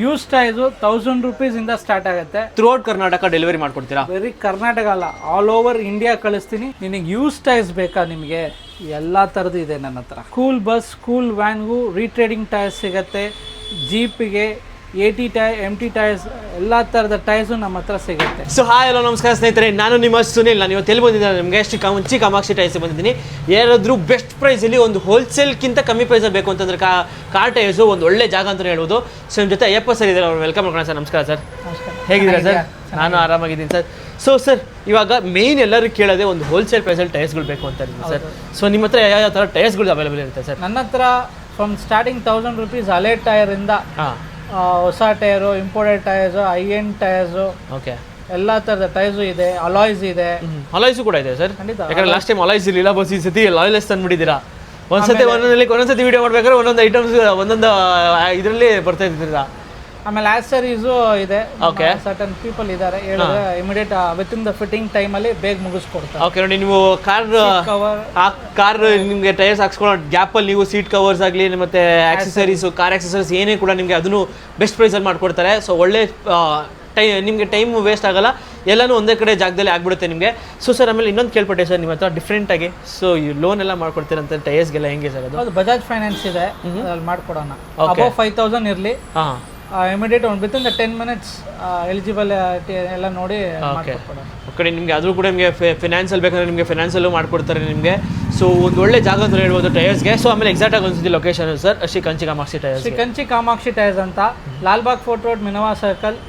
Use tyres 1000 rupees ಇಂದ start ಆಗುತ್ತೆ. Throughout Karnataka delivery ಮಾಡ್ಕೊಡ್ತೀರಾ? ಬರೀ ಕರ್ನಾಟಕ ಅಲ್ಲ, ಆಲ್ ಓವರ್ ಇಂಡಿಯಾ ಕಳಿಸ್ತೀನಿ. ನಿನಗೆ ಯೂಸ್ ಟೈಸ್ ಬೇಕಾ? ನಿಮಗೆ ಎಲ್ಲಾ ತರದ್ದು ಇದೆ ನನ್ನ ಹತ್ರ. ಸ್ಕೂಲ್ ಬಸ್, ಸ್ಕೂಲ್ ವ್ಯಾನ್ಗೂ ರೀಟ್ರೇಡಿಂಗ್ ಟೈರ್ಸ್ ಸಿಗುತ್ತೆ. ಜೀಪಿಗೆ AT ಟೈರ್, MT ಟೈರ್ಸ್, ಎಲ್ಲ ಥರದ ಟೈರ್ಸು ನಮ್ಮ ಹತ್ರ ಸಿಗುತ್ತೆ. ಸೊ ಹಾಯ್ ಹಲೋ ನಮಸ್ಕಾರ ಸ್ನೇಹಿತರೆ, ನಾನು ನಿಮ್ಮ ಸುನಿಲ್. ನಾನು ಇವತ್ತು ಎಲ್ಲಿ ಬಂದಿದ್ದೀನಿ ನಿಮಗೆ ಶ್ರೀ ಕಾಮಾಕ್ಷಿ ಟೈರ್ಸ್ ಬಂದಿದ್ದೀನಿ. ಯಾರಾದರೂ ಬೆಸ್ಟ್ ಪ್ರೈಸಲ್ಲಿ ಒಂದು ಹೋಲ್ಸೇಲ್ಗಿಂತ ಕಮ್ಮಿ ಪ್ರೈಸಲ್ಲಿ ಬೇಕು ಅಂತಂದ್ರೆ ಕಾರ್ ಟೈರ್ಸು ಒಂದು ಒಳ್ಳೆ ಜಾಗ ಅಂತ ಹೇಳ್ಬೋದು. ಸೊ ನಿಮ್ಮ ಜೊತೆ ಅಯ್ಯಪ್ಪ ಸರ್ ಇದ್ದಾರೆ, ಅವ್ರು ವೆಲ್ಕಮ್ ಮಾಡ್ಕೊಳ್ಳೋಣ ಸರ್. ನಮಸ್ಕಾರ ಸರ್, ಹೇಗಿದ್ದೀರಾ ಸರ್? ನಾನು ಆರಾಮಾಗಿದ್ದೀನಿ ಸರ್. ಸೊ ಸರ್, ಇವಾಗ ಮೇಯ್ನ್ ಎಲ್ಲರೂ ಕೇಳೋದೇ ಒಂದು ಹೋಲ್ಸೇಲ್ ಪ್ರೈಸಲ್ಲಿ ಟೈರ್ಸ್ಗಳು ಬೇಕು ಅಂತ ಸರ್. ಸೊ ನಿಮ್ಮ ಹತ್ರ ಯಾವ ಥರ ಟೈರ್ಸ್ಗಳು ಅವೈಲೇಬಲ್ ಇರುತ್ತೆ ಸರ್? ನನ್ನ ಹತ್ರ ಫ್ರಮ್ ಸ್ಟಾರ್ಟಿಂಗ್ 1000 rupees ಹಳೆ ಟೈರಿಂದ ಹೊಸ tyre, imported tyres, IN tyres, okay, ಎಲ್ಲ ಥರದ ಟೈರ್ಸು ಇದೆ. ಅಲಾಯ್ಸ್ ಇದೆ. ಅಲಾಯ್ಸು ಕೂಡ ಇದೆ ಸರ್? ಖಂಡಿತ. ಯಾಕಂದ್ರೆ ಲಾಸ್ಟ್ ಟೈಮ್ ಅಲಾಯ್ಸ್ ಇರಲಿಲ್ಲ, ಬಸ್ ಈ ಸತಿ ಅಲಾಯ್ಲೆಸ್ ತಂದ್ಬಿಟ್ಟಿದ್ದೀರಾ. ಒಂದೊಂದ್ಸತಿ ವಿಡಿಯೋ ಮಾಡ್ಬೇಕಾದ್ರೆ ಒಂದೊಂದು ಐಟಮ್ಸ್ ಒಂದೊಂದು ಇದರಲ್ಲಿ ಬರ್ತಾ ಇದ್ದೀರಾ. ಆಮೇಲೆ ಆಕ್ಸರೀಸು ಇದೆ. ಓಕೆ, ಸರ್ಟನ್ ಪೀಪಲ್ ಇದ್ದಾರೆ, ಹೇಳಿದ್ರೆ immediate with in the fitting ಟೈಮಲ್ಲಿ ಬೇಗ ಮುಗಿಸ್ಕೊಡ್ತಾರೆ. ಓಕೆ, ನೋಡಿ ನೀವು ಕಾರ್ ನಿಮಗೆ ಟೈರ್ಸ್ ಹಾಕ್ಸ್ಕೊಳ್ಳೋ ಗ್ಯಾಪಲ್ಲಿ ನೀವು ಸೀಟ್ ಕವರ್ಸ್ ಆಗಲಿ ಮತ್ತೆ ಆಕ್ಸೆಸರೀಸು, ಕಾರ್ ಆಕ್ಸೆಸರೀಸ್ ಏನೇ ಕೂಡ ನಿಮಗೆ ಅದನ್ನು ಬೆಸ್ಟ್ ಪ್ರೈಸಲ್ಲಿ ಮಾಡಿಕೊಡ್ತಾರೆ. ಸೊ ಒಳ್ಳೆ ನಿಮಗೆ ಟೈಮ್ ವೇಸ್ಟ್ ಆಗಲ್ಲ, ಎಲ್ಲನೂ ಒಂದೇ ಕಡೆ ಜಾಗದಲ್ಲಿ ಆಗ್ಬಿಡುತ್ತೆ ನಿಮಗೆ. ಸೊ ಸರ್, ಆಮೇಲೆ ಇನ್ನೊಂದು ಕೇಳ್ಪಟ್ಟೆ ಸರ್, ನಿಮ್ಮ ಹತ್ರ ಡಿಫ್ರೆಂಟಾಗಿ ಸೊ ಈ ಲೋನ್ ಎಲ್ಲ ಮಾಡ್ಕೊಡ್ತೀರಂತ ಟೈರ್ಸ್ಗೆಲ್ಲ ಹೆಂಗೆ ಸರ್ ಅದು? ಅದು ಬಜಾಜ್ ಫೈನಾನ್ಸ್ ಇದೆ, ಅದ್ರಲ್ಲಿ ಮಾಡ್ಕೊಡೋಣ. ಅಬೌವ್ 5000 ಇರಲಿ, ಹಾಂ, ಇಮಿಡಿಯೇಟ್ ಒಂದು with in the 10 minutes eligible ಎಲ್ಲ ನೋಡಿ ಕಡೆ ನಿಮಗೆ ಆದರೂ ಕೂಡ ನಿಮಗೆ ಫಿನಾನ್ಸಲ್ಲಿ ಬೇಕಂದ್ರೆ ನಿಮಗೆ ಫಿನಾನ್ಸಲ್ಲೂ ಮಾಡ್ಕೊಡ್ತಾರೆ ನಿಮಗೆ. ಸೊ ಒಂದು ಒಳ್ಳೆ ಜಾಗ ಅಂತ ಹೇಳ್ಬೋದು ಟೈರ್ಸ್ಗೆ. ಸೊ ಆಮೇಲೆ ಎಕ್ಸಾಕ್ಟಾಗಿ ಒಂದ್ಸತಿ location sir, Shri Kanchi Kamakshi tyres. Shri Kanchi Kamakshi tyres ಅಂತ, Lalbagh fort road, Minerva circle,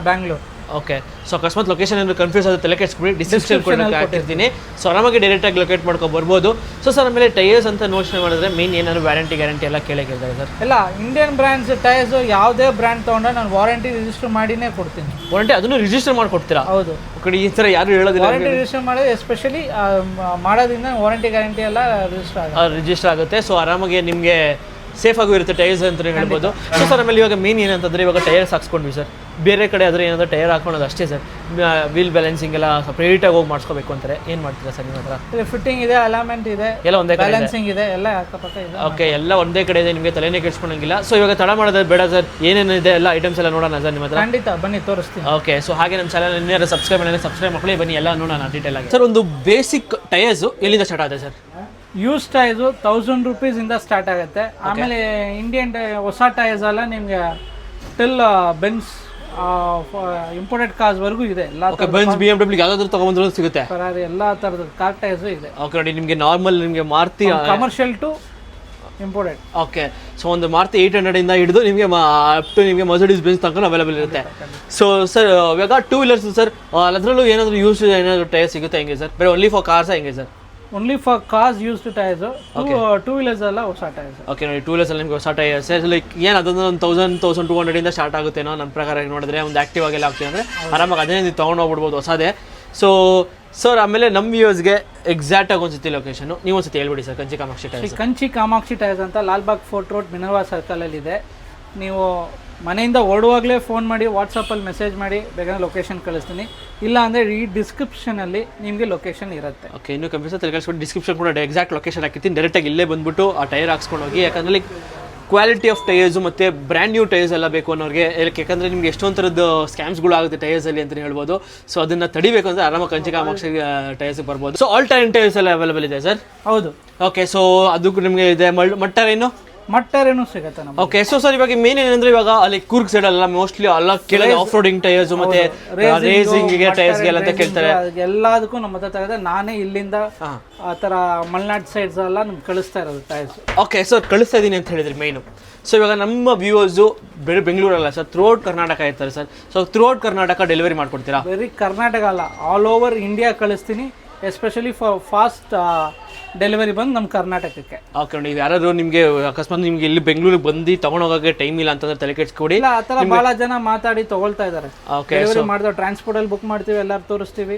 Bangalore. Okay, so ಅಕಸ್ಮಾತ್ ಲೊಕೇಶನ್ ಏನು ಕನ್ಫ್ಯೂಸ್ ಆಗುತ್ತೆ ತಲೆ ಕೆಡಿಸ್ಬಿಡಿ, ಡಿಸ್ಕ್ರಿಪ್ಷನ್ ಕೂಡ ಹಾಕಿರ್ತೀನಿ. ಸೊ ಆರಾಮಾಗಿ ಡೈರೆಕ್ಟಾಗಿ ಲೊಕೇಟ್ ಮಾಡ್ಕೊಂಡು ಬರ್ಬೋದು. ಸೊ ಸರ್, ಆಮೇಲೆ ಟೈರ್ಸ್ ಅಂತ ಯೋಚನೆ ಮಾಡಿದ್ರೆ ಮೇನ್ ಏನಾದ್ರು ವ್ಯಾರಂಟಿ ಗ್ಯಾರಂಟಿ ಎಲ್ಲ ಕೇಳಿದ್ದಾರೆ ಸರ್? ಎಲ್ಲ ಇಂಡಿಯನ್ ಬ್ರ್ಯಾಂಡ್ಸ್ ಟೈರ್ಸ್ ಯಾವುದೇ ಬ್ರ್ಯಾಂಡ್ ತೊಗೊಂಡ್ರೆ ನಾನು ವಾರಂಟಿ ರಿಜಿಸ್ಟರ್ ಮಾಡಿನೇ ಕೊಡ್ತೀನಿ. ವಾರಂಟಿ ಅದನ್ನು ರಿಜಿಸ್ಟರ್ ಮಾಡಿಕೊಡ್ತೀರಾ? ಹೌದು. ಕಡೆ ಈ ಥರ ಯಾರು ಹೇಳೋದಿಲ್ಲ. ವಾರಂಟಿ ರಿಜಿಸ್ಟರ್ ಮಾಡಿದ್ರೆ ಎಸ್ಪೆಷಲಿ ಮಾಡೋದ್ರಿಂದ ವಾರಂಟಿ ಗ್ಯಾರಂಟಿ ಎಲ್ಲ ರಿಜಿಸ್ಟರ್ ಆಗುತ್ತೆ. ಸೊ ಆರಾಮಾಗಿ ನಿಮಗೆ ಸೇಫ್ ಆಗೂ ಇರುತ್ತೆ ಟೈರ್ಸ್ ಅಂತ ಹೇಳ್ಬೋದು. ಸೊ ಸರ್, ಆಮೇಲೆ ಇವಾಗ ಮೇನ್ ಏನಂತಂದರೆ ಇವಾಗ ಟೈರ್ಸ್ ಹಾಕ್ಸ್ಕೊಂಡ್ವಿ ಸರ್, ಬೇರೆ ಕಡೆ ಆದರೆ ಏನಾದರೂ ಟೈರ್ ಹಾಕೊಳ್ಳೋದು ಅಷ್ಟೇ ಸರ್. ವೀಲ್ ಬ್ಯಾಲೆನ್ಸಿಂಗ್ ಎಲ್ಲ ಸಪ್ರೇಟಾಗಿ ಹೋಗಿ ಮಾಡಿಸ್ಕೋಬೇಕು ಅಂತಾರೆ, ಏನು ಮಾಡ್ತೀರಾ ಸರ್ ನಿಮ್ಮ ಹತ್ರ? ಫಿಟ್ಟಿಂಗ್ ಇದೆ, ಅಲೈನ್ಮೆಂಟ್ ಇದೆ, ಎಲ್ಲ ಒಂದೇ ಕಡೆ, ಬ್ಯಾಲೆನ್ಸಿಂಗ್ ಇದೆ, ಎಲ್ಲ ಅಕ್ಕಪಕ್ಕ ಇದೆ. ಓಕೆ, ಎಲ್ಲ ಒಂದೇ ಕಡೆ ಇದೆ, ನಿಮಗೆ ತಲೆನೇ ಕೆಡಿಸ್ಕೊಳಂಗಿಲ್ಲ. ಸೊ ಇವಾಗ ತಡ ಮಾಡೋದು ಬೇಡ ಸರ್, ಏನೇನಿದೆ ಎಲ್ಲ ಐಟಮ್ಸ್ ಎಲ್ಲ ನೋಡೋಣ ಸರ್ ನಿಮ್ಮ ಹತ್ರ? ಖಂಡಿತ ಬನ್ನಿ, ತೋರಿಸ್ತೀನಿ. ಓಕೆ, ಸೊ ಹಾಗೆ ನಮ್ಮ ಚಾನಲ್ ಇನ್ನೇನು ಸಬ್ಸ್ಕ್ರೈಬ್ ಮಾಡ್ಕೊಳ್ಳಿ, ಬನ್ನಿ ಎಲ್ಲ ನೋಡೋಣ ಡೀಟೇಲ್ ಆಗಿ. ಸರ್, ಒಂದು ಬೇಸಿಕ್ ಟೈರ್ಸು ಎಲ್ಲಿಂದ ಸ್ಟಾರ್ಟ್ ಆಗುತ್ತೆ ಸರ್? ಯೂಸ್ ಟೈರ್ಸ್ 1000 rupees ಇಂದ ಸ್ಟಾರ್ಟ್ ಆಗುತ್ತೆ. ಆಮೇಲೆ ಇಂಡಿಯನ್ ಹೊಸ ಟೈರ್ಸ್ ಎಲ್ಲ ನಿಮ್ಗೆ ಟಿಲ್ ಬೆನ್ಸ್ ಇಂಪೋರ್ಟೆಡ್ ಕಾರ್ಸ್ ವರೆಗೂ ಇದೆ. ಬೆನ್ಸ್, BMW ಯಾವ್ದಾದ್ರು ತಗೊಂಡ್ರು ಸಿಗುತ್ತೆ, ಫೆರಾರಿ ಎಲ್ಲ ತರದ ಕಾರ್ ಟೈರ್ಸ್ ಇದೆ. ಓಕೆ, ನೋಡಿ ನಿಮಗೆ ನಾರ್ಮಲ್ ನಿಮಗೆ Maruti commercial to imported. Okay, so ಒಂದು ಮಾರುತಿ 800 ಇಂದ ಹಿಡಿದು ನಿಮಗೆ ಅಪ್ ಟು ನಿಮಗೆ ಮರ್ಸಿಡೀಸ್ ಬೆನ್ಸ್ ತನಕ ಅವೈಲೇಬಲ್ ಇರುತ್ತೆ. ಸೊ ಸರ್, ಇವಾಗ 2 wheelers ಸರ್, ಅದರಲ್ಲೂ ಏನಾದರೂ ಯೂಸ್ ಏನಾದರೂ ಟೈರ್ ಸಿಗುತ್ತೆ ಹೆಂಗೆ ಸರ್? ಬರೀ ಓನ್ಲಿ ಫಾರ್ ಕಾರ್ಸ್ ಹೆಂಗೆ sir? Only for cars used tyres. 2 wheelers ಎಲ್ಲ ಹೊಸ ಟೈರ್ಸ್. ಓಕೆ, ನೋಡಿ 2 wheelers ಎಲ್ಲ ನಿಮಗೆ ಹೊಸ ಟೈರ್ಸ್. ಲೈಕ್ ಏನು ಅದೊಂದು 1200 ಇಂದ ಸ್ಟಾರ್ಟ್ ಆಗುತ್ತೇನೋ ನನ್ನ ಪ್ರಕಾರ ನೋಡಿದ್ರೆ. ಒಂದು ಆಕ್ಟಿವ್ ಆಗೆಲ್ಲ ಆಗ್ತೀವಿ ಅಂದರೆ ಆರಾಮಾಗಿ ಅದೇ ನೀವು ತೊಗೊಂಡು ಹೋಗ್ಬಿಡ್ಬೋದು ಹೊಸದೇ. ಸೊ ಸರ್, ಆಮೇಲೆ ನಮ್ಮ ವ್ಯೂಸ್ಗೆ ಎಕ್ಸಾಕ್ಟಾಗಿ ಒಂದು ಸತಿ ಲೊಕೇಶನು ನೀವು ಒಂದು ಸತಿ ಹೇಳ್ಬಿಡಿ sir. Kanchi Kamakshi tyres. Kanchi Kamakshi tyres ಅಂತ ಲಾಲ್ಬಾಗ್ ಫೋರ್ಟ್ ರೋಡ್, ಮಿನರ್ವಾ ಸರ್ಕಲಲ್ಲಿದೆ. ನೀವು ಮನೆಯಿಂದ ಹೊರಡುವಾಗಲೇ ಫೋನ್ ಮಾಡಿ, ವಾಟ್ಸಪ್ಪಲ್ಲಿ ಮೆಸೇಜ್ ಮಾಡಿ, ಬೇಗನೆ ಲೊಕೇಶನ್ ಕಳಿಸ್ತೀನಿ. ಇಲ್ಲ ಅಂದರೆ ಈ ಡಿಸ್ಕ್ರಿಪ್ಷನಲ್ಲಿ ನಿಮಗೆ ಲೊಕೇಶನ್ ಇರುತ್ತೆ. ಓಕೆ, ಇನ್ನೂ ಕನ್ಫ್ಯೂಸ್ ತಿಳ್ಕೊಳ್ಸ್ಬಿಟ್ಟು ಡಿಸ್ಕ್ರಿಪ್ಷನ್ ಕೂಡ ಎಕ್ಸಾಕ್ಟ್ ಲೊಕೇಶನ್ ಹಾಕಿರ್ತೀನಿ. ಡೈರೆಕ್ಟಾಗಿ ಇಲ್ಲೇ ಬಂದುಬಿಟ್ಟು ಆ ಟೈರ್ ಹಾಕ್ಸ್ಕೊಂಡು ಹೋಗಿ. ಯಾಕಂದರೆ ಲೈಕ್ ಕ್ವಾಲಿಟಿ ಆಫ್ ಟೈರ್ಸು ಮತ್ತು ಬ್ರ್ಯಾಂಡ್ ನ್ಯೂ ಟೈರ್ಸ್ ಎಲ್ಲ ಬೇಕು ಅನ್ನೋರಿಗೆ. ಯಾಕಂದರೆ ನಿಮ್ಗೆ ಎಷ್ಟೊಂದು ಥರದ್ದು ಸ್ಕ್ಯಾಮ್ಸ್ಗಳು ಆಗುತ್ತೆ ಟೈರ್ಸಲ್ಲಿ ಅಂತಲೇ ಹೇಳ್ಬೋದು. ಸೊ ಅದನ್ನು ತಡಿಬೇಕು ಅಂದರೆ ಆರಾಮಾಗಿ ಕಂಚಿ ಕಾಮಾಕ್ಷಿ ಟೈರ್ಸ್ಗೆ ಬರ್ಬೋದು. ಸೊ ಆಲ್ ಟೈಮ್ ಟೈರ್ಸ್ ಎಲ್ಲ ಅವೈಲೇಬಲ್ ಇದೆ ಸರ್? ಹೌದು. ಓಕೆ, ಸೊ ಅದಕ್ಕೂ ನಿಮಗೆ ಇದೆ ಮಟ್ಟರೇನು ಮಟ್ಟರೇನು ಸಿಗುತ್ತೆ ನಮಗೆ. ಓಕೆ, ಸೊ ಸರ್, ಇವಾಗ ಮೇನ್ ಏನಂದ್ರೆ ಇವಾಗ ಅಲ್ಲಿ ಕೂರ್ಗ್ ಸೈಡ್ ಅಲ್ಲ ಮೋಸ್ಟ್ಲಿ ಎಲ್ಲ ಕೇಳಿದ್ರೆ ಆಫ್ ರೋಡಿಂಗ್ ಟೈರ್ಸ್ ಮತ್ತೆ ರೇಸಿಂಗ್ ಟೈರ್ಸ್ಗೆ ಎಲ್ಲ ಅಂತ ಕೇಳ್ತಾರೆ. ಎಲ್ಲದಕ್ಕೂ ನಮ್ಮ ಹತ್ರ ತಗದೆ ನಾನೇ ಇಲ್ಲಿಂದ ಆ ಥರ ಮಲೆನಾಡು ಸೈಡ್ಸ್ ಎಲ್ಲ ನಿಮ್ಗೆ ಕಳಿಸ್ತಾ ಇರೋದು ಟೈರ್ಸ್. ಓಕೆ ಸರ್, ಕಳಿಸ್ತಾ ಇದ್ದೀನಿ ಅಂತ ಹೇಳಿದ್ರಿ ಮೇನು. ಸೊ ಇವಾಗ ನಮ್ಮ ವ್ಯೂವರ್ಸು ಬೇರೆ ಬೆಂಗಳೂರಲ್ಲ ಸರ್, ಥ್ರೂಔಟ್ ಕರ್ನಾಟಕ ಇರ್ತಾರೆ sir. So throughout Karnataka delivery ಮಾಡ್ಕೊಡ್ತೀರಾ? ಬರೀ ಕರ್ನಾಟಕ ಅಲ್ಲ, ಆಲ್ ಓವರ್ ಇಂಡಿಯಾ ಕಳಿಸ್ತೀನಿ. ಎಸ್ಪೆಷಲಿ ಫಾರ್ ಫಾಸ್ಟ್ ಡೆಲಿವರಿ ಬಂದು ನಮ್ಮ ಕರ್ನಾಟಕಕ್ಕೆ. ಓಕೆ, ನೀವು ಯಾರಾದರೂ ನಿಮಗೆ ಅಕಸ್ಮಾತ್ ನಿಮಗೆ ಇಲ್ಲಿ ಬೆಂಗಳೂರಿಗೆ ಬಂದು ತೊಗೊಂಡೋಗೋಕ್ಕೆ ಟೈಮ್ ಇಲ್ಲ ಅಂತಂದ್ರೆ ತಲೆ ಕೆಡಿಸ್ಕೊಡಿ. ಇಲ್ಲ, ಆ ಥರ ಭಾಳ ಜನ ಮಾತಾಡಿ ತೊಗೊಳ್ತಾ ಇದ್ದಾರೆ. ಓಕೆ, ಡೆಲಿವರಿ ಮಾಡಿದ್ರೆ ಟ್ರಾನ್ಸ್ಪೋರ್ಟಲ್ಲಿ ಬುಕ್ ಮಾಡ್ತೀವಿ, ಎಲ್ಲರೂ ತೋರಿಸ್ತೀವಿ.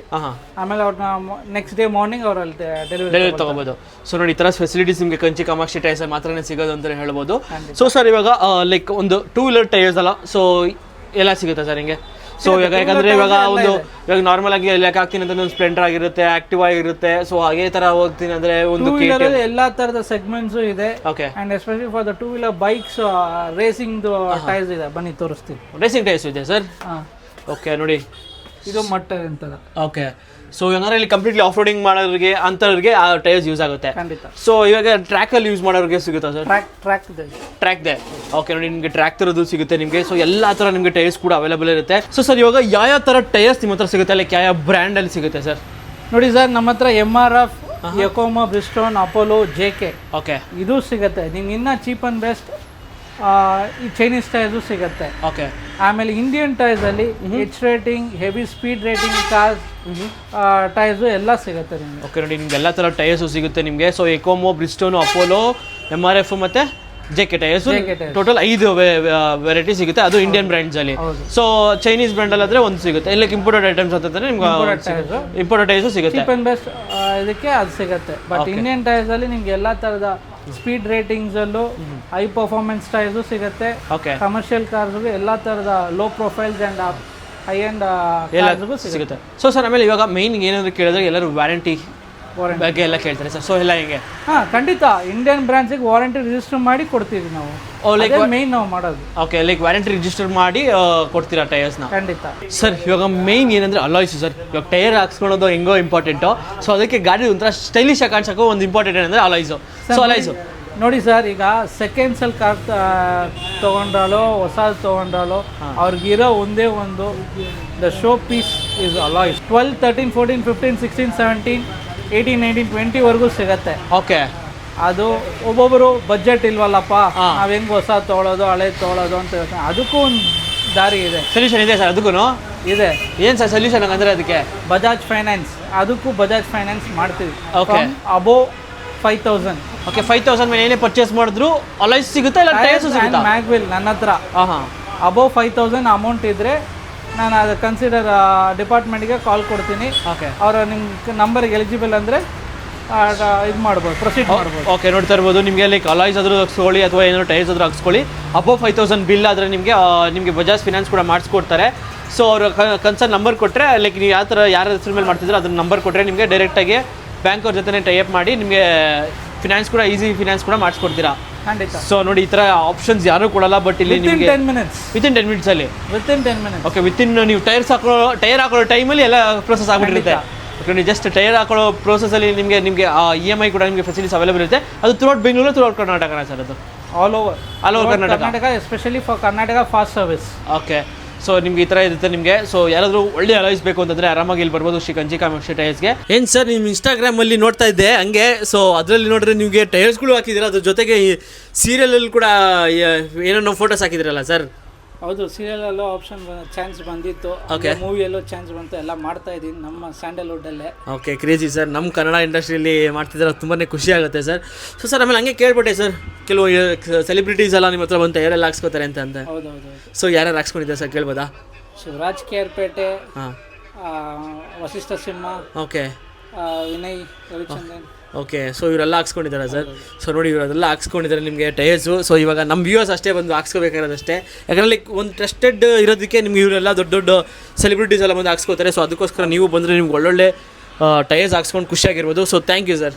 ಆಮೇಲೆ ಅವ್ರನ್ನ ನೆಕ್ಸ್ಟ್ ಡೇ ಮಾರ್ನಿಂಗ್ ಅವರಲ್ಲಿ ಡೆಲಿವರಿ ತೊಗೋಬೋದು. ಸೊ ನೋಡಿ, ಈ ಥರ ಫೆಸಿಲಿಟೀಸ್ ನಿಮಗೆ ಕಂಚಿ ಕಾಮಾಕ್ಷಿ ಟೈರ್ಸ್ ಮಾತ್ರನೇ ಸಿಗೋದು ಅಂತಲೇ ಹೇಳ್ಬೋದು. ಸೊ ಸರ್, ಇವಾಗ ಲೈಕ್ ಒಂದು 2 wheeler ಟೈರ್ಸ್ ಅಲ್ಲ, ಸೊ ಎಲ್ಲ ಸಿಗುತ್ತೆ ಸರ್ ಹಿಂಗೆ? ಸೊ ಯಾಕಂದ್ರೆ ಇವಾಗ ಇವಾಗ ನಾರ್ಮಲ್ ಆಗಿ ಲೆಕ್ಕ ಹಾಕ್ತೀನಿ ಅಂತ ಒಂದು ಸ್ಪ್ಲೆಂಡರ್ ಆಗಿರುತ್ತೆ, ಆಕ್ಟಿವ್ ಆಗಿರುತ್ತೆ. ಸೊ ಅದೇ ತರ ಹೋಗ್ತೀನಿ ಅಂದ್ರೆ ಒಂದು ಎಲ್ಲಾ ತರದ ಸೆಗ್ಮೆಂಟ್ಸ್ ಇದೆ. Okay. And especially for the 2-wheeler bikes racing tyres ಇದೆ, ಬನ್ನಿ ತೋರಿಸ್ತೀನಿ. ರೇಸಿಂಗ್ ಟೈರ್ಸ್ ಇದೆ ಸರ್. ಓಕೆ ನೋಡಿ, ಇದು ಮಟ್ಟ ಅಂತ. ಓಕೆ. ಸೊ ಏನಾದ್ರೆ ಇಲ್ಲಿ ಕಂಪ್ಲೀಟ್ಲಿ ಆಫ್ ರೋಡಿಂಗ್ ಮಾಡೋರಿಗೆ ಅಂಥವ್ರಿಗೆ ಆ ಟೈರ್ಸ್ ಯೂಸ್ ಆಗುತ್ತೆ. ಖಂಡಿತ. ಸೊ ಇವಾಗ ಟ್ರ್ಯಾಕಲ್ಲಿ ಯೂಸ್ ಮಾಡೋರಿಗೆ ಸಿಗುತ್ತಾ ಸರ್? ಟ್ರ್ಯಾಕ್ ಇದೆ. ಓಕೆ ನೋಡಿ, ನಿಮಗೆ ಟ್ರ್ಯಾಕ್ ಥರದ್ದು ಸಿಗುತ್ತೆ ನಿಮಗೆ. ಸೊ ಎಲ್ಲ ಥರ ನಿಮಗೆ ಟೈರ್ಸ್ ಕೂಡ ಅವೈಲೇಬಲ್ ಇರುತ್ತೆ. ಸೊ ಸರ್ ಇವಾಗ ಯಾವ ಥರ ಟೈರ್ಸ್ ನಿಮ್ಮ ಹತ್ರ ಸಿಗುತ್ತೆ, ಲೈಕ್ ಯಾವ ಬ್ರ್ಯಾಂಡಲ್ಲಿ ಸಿಗುತ್ತೆ ಸರ್? ನೋಡಿ ಸರ್, ನಮ್ಮ ಹತ್ರ MRF, Yokohama, Bridgestone, Apollo, JK okay ಇದು ಸಿಗುತ್ತೆ. ನಿಮ್ಗೆ ಇನ್ನೂ ಚೀಪ್ ಅಂಡ್ ಬೆಸ್ಟ್ ಈ ಚೈನೀಸ್ ಟೈರ್ಸು ಸಿಗುತ್ತೆ. ಓಕೆ. ಆಮೇಲೆ ಇಂಡಿಯನ್ ಟೈರ್ಸಲ್ಲಿ H rating, heavy speed rating cars tyres ಎಲ್ಲ ಸಿಗುತ್ತೆ ನಿಮಗೆ. ಓಕೆ ನೋಡಿ, ನಿಮ್ಗೆ ಎಲ್ಲ ಥರ ಟೈರ್ಸು ಸಿಗುತ್ತೆ ನಿಮಗೆ. ಸೊ ಎಕೋಮೋ, ಬ್ರಿಸ್ಟೋನು, ಅಪೋಲೋ, MRF ಮತ್ತು JK ಟೈರ್ಸ್ ಟೋಟಲ್ 5 ವೆರೈಟಿ ಸಿಗುತ್ತೆ. ಅದು ಇಂಡಿಯನ್ ಬ್ರ್ಯಾಂಡ್ಸ್ ಅಲ್ಲಿ. ಸೊ ಚೈನೀಸ್ ಬ್ರ್ಯಾಂಡ್ ಅಲ್ಲಿ ಆದ್ರೆ ಒಂದು ಸಿಗುತ್ತೆ. ಇಲ್ಲ ಇಂಪೋರ್ಟೆಡ್ ಐಟಮ್ಸ್ ಅಂತಂದ್ರೆ ನಿಮ್ಗೆ ಇಂಪೋರ್ಟೆಡ್ ಟೈರ್ಸ್ ಸಿಗುತ್ತೆ. ಚೀಪ್ ಅಂಡ್ ಬೆಸ್ಟ್ ಇದಕ್ಕೆ ಅದು ಸಿಗುತ್ತೆ. ಬಟ್ ಇಂಡಿಯನ್ ಟೈರ್ಸ್ ಅಲ್ಲಿ ನಿಮ್ಗೆ ಎಲ್ಲಾ ತರದ ಸ್ಪೀಡ್ ರೇಟಿಂಗ್ಸ್ ಅಲ್ಲೂ ಹೈ ಪರ್ಫಾರ್ಮೆನ್ಸ್ ಟೈರ್ಸು ಸಿಗುತ್ತೆ. ಕಮರ್ಷಿಯಲ್ ಕಾರ್ಸ್ಗೂ ಎಲ್ಲಾ ತರದ low profiles and high end ಕಾರ್ಸ್ಗೂ ಸಿಗುತ್ತೆ. ಸೊ ಸರ್ ಆಮೇಲೆ ಇವಾಗ ಮೈನ್ ಏನಾದ್ರು ಕೇಳಿದ್ರೆ ಎಲ್ಲರೂ ವಾರಂಟಿ ಬಗ್ಗೆ ಎಲ್ಲ ಕೇಳ್ತಾರೆ ಸರ್. ಸೊ ಎಲ್ಲ ಹೆಂಗೆ? ಖಂಡಿತ ಇಂಡಿಯನ್ ಬ್ರಾಂಚ್ಗೆ ವಾರಂಟಿ ರಿಜಿಸ್ಟರ್ ಮಾಡಿ ಕೊಡ್ತೀವಿ ನಾವು. ಮೇನ್ ನಾವು ಮಾಡೋದು. ಓಕೆ, ಲೈಕ್ ವಾರಂಟಿ ರಿಜಿಸ್ಟರ್ ಮಾಡಿ ಕೊಡ್ತೀರಾ ಟೈರ್ಸ್ನ? ಖಂಡಿತ ಸರ್. ಇವಾಗ ಮೇನ್ ಏನಂದ್ರೆ ಅಲಾಯ್ಸ್ ಸರ್. ಇವಾಗ ಟೈರ್ ಹಾಕ್ಸ್ಕೊಳ್ಳೋದು ಹೆಂಗೋ ಇಂಪಾರ್ಟೆಂಟು. ಸೊ ಅದಕ್ಕೆ ಗಾಡಿ ಒಂಥರ ಸ್ಟೈಲಿಶ್ ಆಗಿ ಕಾಣಿಸೋಕೆ ಒಂದು ಇಂಪಾರ್ಟೆಂಟ್ ಏನಂದ್ರೆ ಅಲಾಯ್ಸು. ಸೊ ಅಲಾಯ್ಸು ನೋಡಿ ಸರ್, ಈಗ ಸೆಕೆಂಡ್ಸಲ್ಲಿ ಕಾರ್ ತೊಗೊಂಡ್ರಾಲೋ ಹೊಸದು ತೊಗೊಂಡ್ರಾಲೋ ಅವ್ರಿಗಿರೋ ಒಂದೇ ಒಂದು the show piece is alloys. 12, 13, 14, 15, 16, 17, 18, 19, 20 ಸಿಗತ್ತೆ. ಓಕೆ. ಅದು ಒಬ್ಬೊಬ್ಬರು ಬಜೆಟ್ ಇಲ್ವಲ್ಲಪ್ಪ, ನಾವ್ ಹೆಂಗ್ ಹೊಸ ತೊಗೊಳೋದು ಹಳೇದು ತೊಗೊಳೋದು ಅಂತ ಹೇಳ್ತಾರೆ. ಅದಕ್ಕೂ ಒಂದು ದಾರಿ ಇದೆ, ಸೊಲ್ಯೂಷನ್ ಇದೆ ಸರ್. ಅದಕ್ಕೂ ಇದೆ. ಏನು ಸರ್ ಸೊಲ್ಯೂಷನ್ ಅಂದ್ರೆ? ಅದಕ್ಕೆ ಬಜಾಜ್ ಫೈನಾನ್ಸ್, ಅದಕ್ಕೂ ಬಜಾಜ್ ಫೈನಾನ್ಸ್ ಮಾಡ್ತೀವಿ. ಓಕೆ. ಅಬೋವ್ 5,000. ಓಕೆ, 5,000 ಮೇಲೆ ಏನೇ ಪರ್ಚೇಸ್ ಮಾಡಿದ್ರು ಅಲಾಯ್ಸ್ ಸಿಗುತ್ತಾ ಇಲ್ಲ ಟೈರ್ಸ್ ಸಿಗುತ್ತಾ? ಮ್ಯಾಗ್ವಿಲ್ ನನ್ನ ಹತ್ರ ಅಬೋವ್ 5,000 ಅಮೌಂಟ್ ಇದ್ರೆ ನಾನು ಅದು ಕನ್ಸಿಡರ್ ಡಿಪಾರ್ಟ್ಮೆಂಟ್ಗೆ ಕಾಲ್ ಕೊಡ್ತೀನಿ. ಓಕೆ. ಅವರ ನಿಮ್ಮ ನಂಬರ್ಗೆ ಎಲಿಜಿಬಲ್ ಅಂದರೆ ಇದು ಮಾಡ್ಬೋದು, ಪ್ರೊಸೀಡ್ ಮಾಡ್ಬೋದು. ಓಕೆ, ನೋಡ್ತಾ ಇರ್ಬೋದು. ನಿಮಗೆ ಲೈಕ್ ಅಲಾಯ್ಸ್ ಆದರೂ ಹಾಕ್ಸ್ಕೊಳ್ಳಿ ಅಥವಾ ಏನಾದ್ರು ಟೈರ್ಸ್ ಆದರೂ ಹಾಕ್ಸ್ಕೊಳ್ಳಿ. ಅಬೋವ್ 5,000 ಬಿಲ್ ಆದರೆ ನಿಮಗೆ ಬಜಾಜ್ ಫಿನಾನ್ಸ್ ಕೂಡ ಮಾಡಿಸ್ಕೊಡ್ತಾರೆ. ಸೊ ಅವರು ಕನ್ಸರ್ನ್ ನಂಬರ್ ಕೊಟ್ಟರೆ, ಲೈಕ್ ನೀವು ಯಾವ ಥರ ಯಾರ ಹೆಸರು ಮೇಲೆ ಮಾಡ್ತಿದ್ರೆ ಅದನ್ನ ನಂಬರ್ ಕೊಟ್ಟರೆ ನಿಮಗೆ ಡೈರೆಕ್ಟಾಗಿ ಬ್ಯಾಂಕ್ ಅವ್ರ ಜೊತೆ ಟೈಅಪ್ ಮಾಡಿ ನಿಮಗೆ ಫಿನಾನ್ಸ್ ಕೂಡ ಈಸಿ ಫಿನಾನ್ಸ್ ಕೂಡ ಮಾಡಿಸ್ಕೊಡ್ತೀರಾ. ಖಂಡಿತ. ಸೊ ನೋಡಿ, ಈ ಥರ ಆಪ್ಷನ್ಸ್ ಯಾರೂ ಕೊಡಲ್ಲ. ಬಟ್ ಇಲ್ಲಿ ನಿಮಗೆ ವಿತಿನ್ 10 ಮಿನಿಟ್ಸಲ್ಲಿ ಓಕೆ, ನೀವು ಟೈರ್ ಹಾಕೊಳ್ಳೋ ಟೈಮಲ್ಲಿ ಎಲ್ಲ ಪ್ರೋಸೆಸ್ ಆಗಿಬಿಟ್ಟಿರುತ್ತೆ. ಓಕೆ, ನೀವು ಜಸ್ಟ್ ಟೈರ್ ಹಾಕೊಳ್ಳೋ ಪ್ರೋಸೆಸಲ್ಲಿ ನಿಮಗೆ EMI ಕೂಡ ನಿಮಗೆ ಫೆಸಿಲಿಟೀಸ್ ಅವೈಲೇಬಲ್ ಇರುತ್ತೆ. ಅದು throughout Bengaluru, throughout Karnataka sir. ಅದು all over Karnataka, especially for Karnataka fast service. Okay. So ನಿಮ್ಗೆ ಈ ಥರ ಇರುತ್ತೆ ನಿಮಗೆ. ಸೊ ಯಾರಾದರೂ ಒಳ್ಳೆ ಅಲಾಯ್ಸ್ ಬೇಕು ಅಂತಂದರೆ ಆರಾಮಾಗಿ ಇಲ್ಲಿ ಬರ್ಬೋದು ಶ್ರೀ ಕಂಚಿ ಕಾಮಾಕ್ಷಿ ಟೈರ್ಸ್ಗೆ. ಏನು ಸರ್, ನಿಮ್ಮ ಇನ್ಸ್ಟಾಗ್ರಾಮಲ್ಲಿ ನೋಡ್ತಾ ಇದ್ದೆ ಹಂಗೆ. ಸೊ ಅದರಲ್ಲಿ ನೋಡಿದ್ರೆ ನಿಮಗೆ ಟೈರ್ಸ್ಗಳು ಹಾಕಿದ್ದೀರಾ, ಅದ್ರ ಜೊತೆಗೆ ಸೀರಿಯಲಲ್ಲಿ ಕೂಡ ಏನೇನೋ ಫೋಟೋಸ್ ಹಾಕಿದ್ದೀರಲ್ಲ ಸರ್? ಹೌದು, ಸೀರಿಯಲಲ್ಲೂ ಆಪ್ಷನ್ ಚಾನ್ಸ್ ಬಂದಿತ್ತು. ಓಕೆ. ಮೂವಿಯಲ್ಲೂ ಚಾನ್ಸ್ ಬಂತು. ಎಲ್ಲ ಮಾಡ್ತಾ ಇದ್ದೀನಿ ನಮ್ಮ ಸ್ಯಾಂಡಲ್ವುಡ್ಡಲ್ಲೇ. Okay, crazy sir. ನಮ್ಮ ಕನ್ನಡ ಇಂಡಸ್ಟ್ರಿಯಲ್ಲಿ ಮಾಡ್ತಿದ್ದಾರೆ, ತುಂಬಾ ಖುಷಿ ಆಗುತ್ತೆ ಸರ್. ಸೊ ಸರ್ ಆಮೇಲೆ ಹಂಗೆ ಕೇಳ್ಬಿಟ್ಟೆ ಸರ್, ಕೆಲವು ಸೆಲೆಬ್ರಿಟೀಸ್ ಎಲ್ಲ ನಿಮ್ಮ ಹತ್ರ ಬಂದು ಟೈರೆಲ್ಲ ಹಾಕ್ಸ್ಕೋತಾರೆ ಅಂತ. ಹೌದೌದು. ಸೊ ಯಾರ್ಯಾರು ಹಾಕ್ಸ್ಕೊಂಡಿದ್ದಾರೆ ಸರ್ ಕೇಳ್ಬೋದಾ? Shivaraj KR Pete, Vasishta Simha, okay, Vinay Ravichandran. Okay. So ಇವರೆಲ್ಲ ಹಾಕ್ಸ್ಕೊಂಡಿದ್ದಾರೆ ಸರ್. ಸೊ ನೋಡಿ, ಇವರೆಲ್ಲ ಹಾಕ್ಸ್ಕೊಂಡಿದ್ದಾರೆ ನಿಮಗೆ ಟೈರ್ಸು. ಸೊ ಇವಾಗ ನಮ್ಮ ವ್ಯೂವರ್ಸ್ ಅಷ್ಟೇ ಬಂದು ಹಾಕ್ಸ್ಕೋಬೇಕಾಗಿರೋದಷ್ಟೇ. ಯಾಕಂದರೆ ಲೈಕ್ ಒಂದು ಟ್ರಸ್ಟೆಡ್ ಇರೋದಕ್ಕೆ ನಿಮ್ಗೆ ಇವರೆಲ್ಲ ದೊಡ್ಡ ದೊಡ್ಡ ಸೆಲೆಬ್ರಿಟೀಸ್ ಎಲ್ಲ ಬಂದು ಹಾಕ್ಸ್ಕೋತಾರೆ. ಸೊ ಅದಕ್ಕೋಸ್ಕರ ನೀವು ಬಂದರೆ ನಿಮ್ಗೆ ಒಳ್ಳೊಳ್ಳೆ ಟೈರ್ಸ್ ಹಾಕ್ಸ್ಕೊಂಡು ಖುಷಿಯಾಗಿರ್ಬೋದು. So thank you sir.